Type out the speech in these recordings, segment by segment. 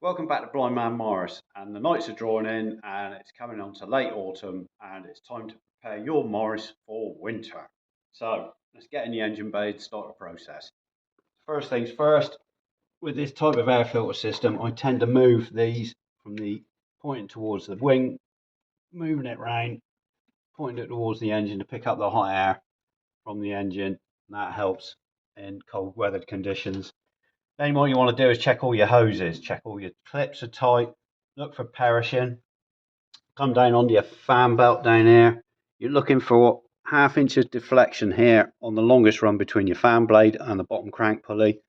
Welcome back to Blind Man Morris, and the nights are drawing in, and it's coming on to late autumn, and it's time to prepare your Morris for winter. So let's get in the engine bay and start the process. First things first, with this type of air filter system, I tend to move these from the pointing towards the wing, moving it round, pointing it towards the engine to pick up the hot air from the engine. And that helps in cold weathered conditions. Then what you want to do is check all your hoses, check all your clips are tight, look for perishing. Come down onto your fan belt down here. You're looking for ½ inch of deflection here on the longest run between your fan blade and the bottom crank pulley,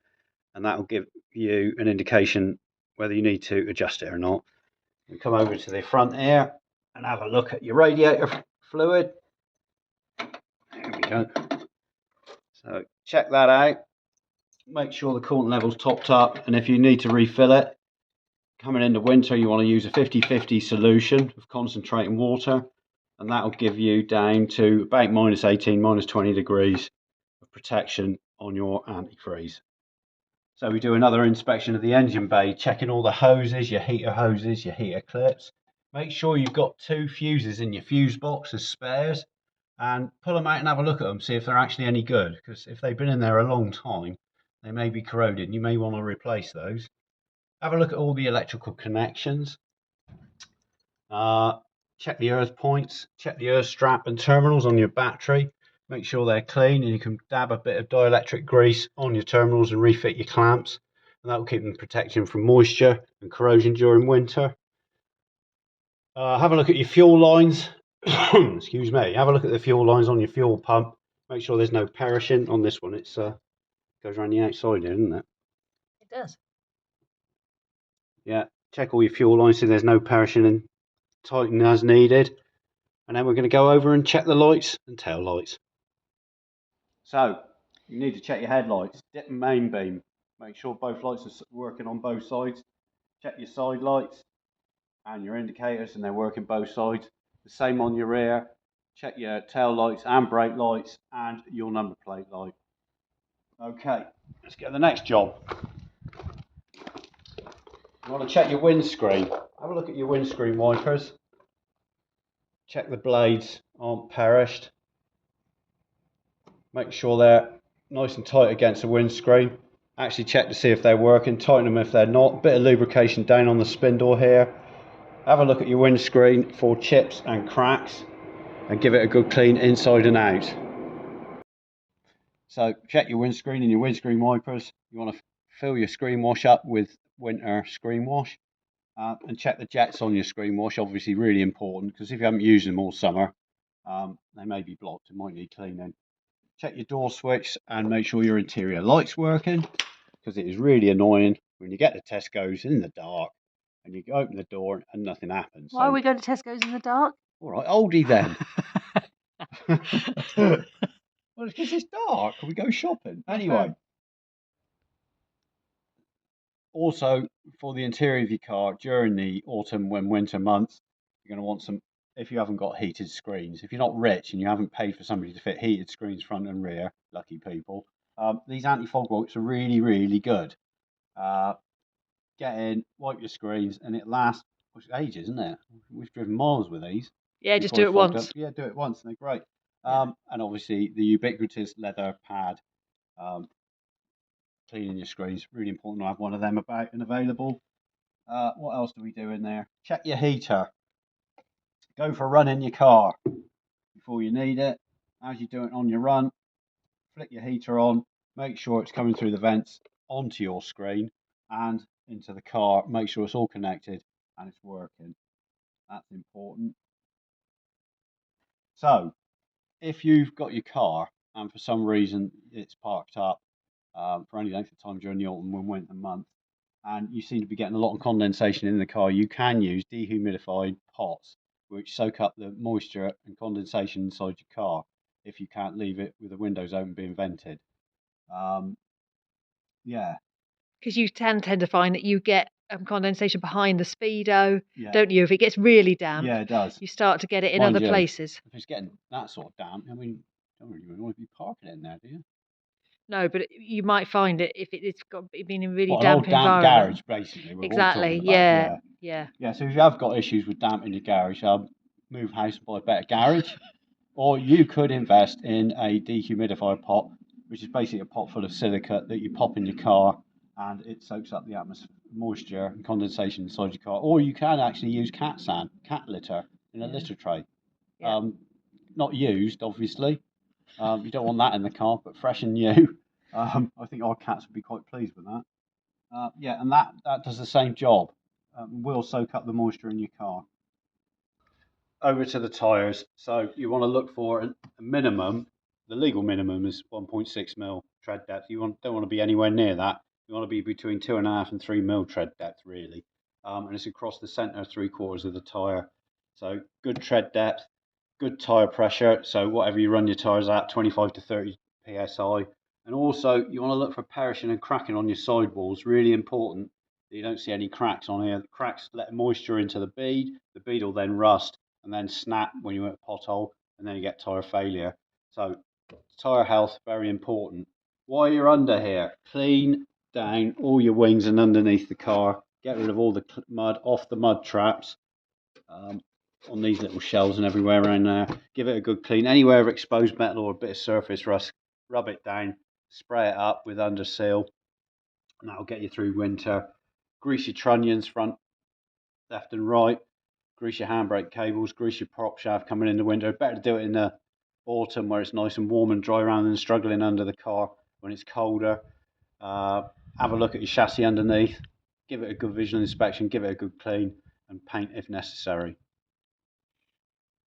and that will give you an indication whether you need to adjust it or not. And come over to the front here and have a look at your radiator fluid. There we go. So check that out. Make sure the coolant level's topped up, and if you need to refill it, coming into winter, you want to use a 50-50 solution of concentrating water, and that will give you down to about -18, -20 degrees of protection on your antifreeze. So we do another inspection of the engine bay, checking all the hoses, your heater clips. Make sure you've got 2 fuses in your fuse box as spares, and pull them out and have a look at them, see if they're actually any good, because if they've been in there a long time, they may be corroded and you may want to replace those. Have a look at all the electrical connections. Check the earth points, check the earth strap and terminals on your battery. Make sure they're clean, and you can dab a bit of dielectric grease on your terminals and refit your clamps, and that will keep them protected from moisture and corrosion during winter. Have a look at your fuel lines. Excuse me. Have a look at the fuel lines on your fuel pump. Make sure there's no perishing on this one. It's goes around the outside here, doesn't it? It does. Yeah, check all your fuel lines so there's no perishing, and tighten as needed. And then we're going to go over and check the lights and tail lights. So you need to check your headlights, dip and main beam. Make sure both lights are working on both sides. Check your side lights and your indicators, and they're working both sides. The same on your rear. Check your tail lights and brake lights and your number plate light. Okay, let's get to the next job. You want to check your windscreen. Have a look at your windscreen wipers. Check the blades aren't perished. Make sure they're nice and tight against the windscreen. Actually check to see if they're working. Tighten them if they're not. Bit of lubrication down on the spindle here. Have a look at your windscreen for chips and cracks, and give it a good clean inside and out. So check your windscreen and your windscreen wipers. You want to fill your screen wash up with winter screen wash, and check the jets on your screen wash. Obviously really important, because if you haven't used them all summer, they may be blocked and might need cleaning. Check your door switch and make sure your interior light's working, because it is really annoying when you get to Tesco's in the dark and you open the door and nothing happens. Why are we going to Tesco's in the dark? All right, oldie then. Well, it's because it's dark. Can we go shopping? Anyway. Also, for the interior of your car during the autumn and winter months, you're going to want some, if you haven't got heated screens, if you're not rich and you haven't paid for somebody to fit heated screens front and rear, lucky people, these anti-fog wipes are really, really good. Get in, wipe your screens, and it lasts ages, isn't it? We've driven miles with these. Yeah, just do it once. Yeah, do it once, and they're great. And obviously the ubiquitous leather pad, cleaning your screens, really important to have one of them about and available. What else do we do in there? Check your heater. Go for a run in your car before you need it. As you're doing it on your run, flick your heater on, make sure it's coming through the vents onto your screen and into the car. Make sure it's all connected and it's working. That's important. So if you've got your car and for some reason it's parked up for any length of time during the autumn and winter months, and you seem to be getting a lot of condensation in the car, you can use dehumidified pots which soak up the moisture and condensation inside your car if you can't leave it with the windows open being vented. Yeah. Because you tend to find that you get condensation behind the speedo, Yeah. don't you? If it gets really damp, Yeah, it does. you start to get it in Mind other you, places. If it's getting that sort of damp, I mean, don't really want to be parking it in there, do you? No, but you might find it if it's got been in a really What, an damp old damp environment. garage, basically, we're all Exactly. talking about, Yeah. yeah. Yeah. Yeah, so if you have got issues with damp in your garage, move house and buy a better garage. Or you could invest in a dehumidifier pot, which is basically a pot full of silicate that you pop in your car and it soaks up the atmosphere, moisture and condensation inside your car. Or you can actually use cat sand, cat litter in a litter tray. Yeah. Not used, obviously. You don't want that in the car, but fresh and new. I think our cats would be quite pleased with that. Yeah, and that does the same job. Will soak up the moisture in your car. Over to the tyres. So you want to look for a minimum. The legal minimum is 1.6 mil tread depth. Don't want to be anywhere near that. You want to be between 2.5 and 3 mil tread depth, really. And it's across the centre, 3/4 of the tyre. So good tread depth, good tyre pressure. So whatever you run your tyres at, 25 to 30 psi. And also you want to look for perishing and cracking on your sidewalls. Really important that you don't see any cracks on here. The cracks let moisture into the bead. The bead will then rust and then snap when you're at a pothole, and then you get tyre failure. So tyre health, very important. While you're under here, clean down all your wings and underneath the car. Get rid of all the mud off the mud traps on these little shelves and everywhere around there. Give it a good clean. Anywhere of exposed metal or a bit of surface rust, rub it down, spray it up with under seal, and that'll get you through winter. Grease your trunnions front, left and right. Grease your handbrake cables, grease your prop shaft coming in the winter. Better to do it in the autumn where it's nice and warm and dry rather than struggling under the car when it's colder. Have a look at your chassis underneath. Give it a good visual inspection, give it a good clean, and paint if necessary.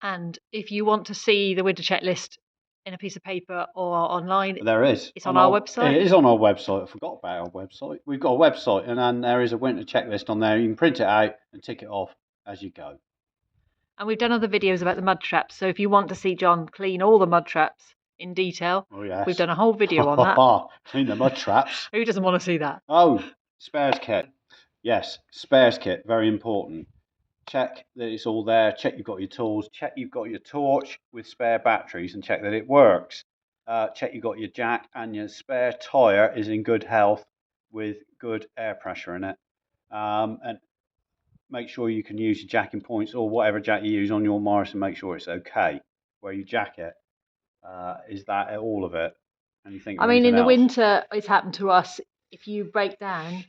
And if you want to see the winter checklist in a piece of paper or online, There is. it's on our website. It is on our website. I forgot about our website. We've got a website, and then there is a winter checklist on there. You can print it out and tick it off as you go. And we've done other videos about the mud traps. So if you want to see John clean all the mud traps in detail, yes. We've done a whole video on that. Clean the mud traps. Who doesn't want to see that? Oh, spares kit. Yes, spares kit, very important. Check that it's all there. Check you've got your tools. Check you've got your torch with spare batteries and check that it works. Check you've got your jack and your spare tyre is in good health with good air pressure in it. And make sure you can use your jacking points or whatever jack you use on your Morris and make sure it's okay. Where you jack it, is that all of it? Anything I mean, in the else? winter, it's happened to us. If you break down,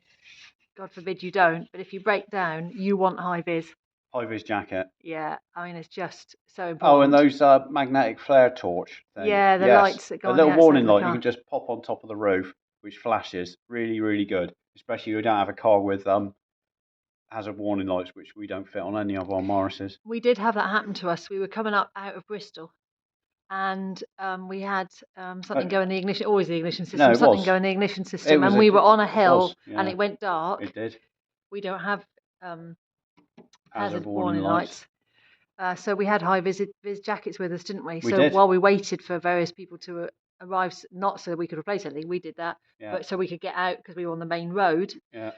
God forbid you don't, but if you break down, you want high vis. High vis jacket. Yeah, I mean, it's just so important. Oh, and those magnetic flare torch things. Yeah, the lights that go on a little the warning outside of the light you car. can just pop on top of the roof, which flashes. Really, really good. Especially if you don't have a car with hazard warning lights, which we don't fit on any of our Morrises. We did have that happen to us. We were coming up out of Bristol, and we had something go in the ignition. Always the ignition system. No, it something was. go in the ignition system, and we were on a hill, and it went dark. It did. We don't have hazard warning lights. So we had high vis jackets with us, didn't we? So while we waited for various people to arrive, not so that we could replace anything, we did that, but so we could get out because we were on the main road. Yeah.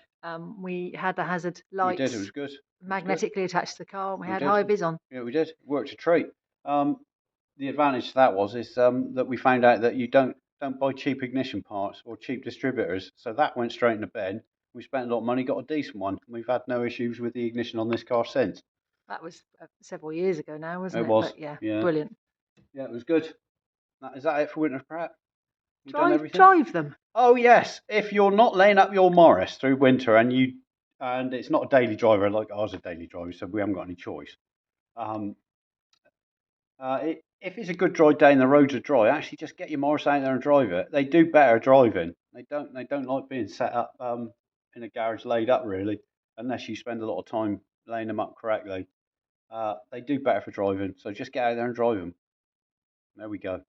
We had the hazard lights. We did. It was good. Magnetically attached to the car, and we had high vis on. Yeah, we did. It worked a treat. The advantage to that is that we found out that you don't buy cheap ignition parts or cheap distributors. So that went straight in the bin. We spent a lot of money, got a decent one. We've had no issues with the ignition on this car since. That was several years ago now, wasn't it? It was. But yeah, brilliant. Yeah, it was good. Is that it for winter prep? Drive them. Oh yes. If you're not laying up your Morris through winter and it's not a daily driver like ours, a daily driver, so we haven't got any choice. If it's a good dry day and the roads are dry, actually just get your Morris out there and drive it. They do better driving. They don't like being set up in a garage laid up really, unless you spend a lot of time laying them up correctly. They do better for driving, so just get out there and drive them. There we go.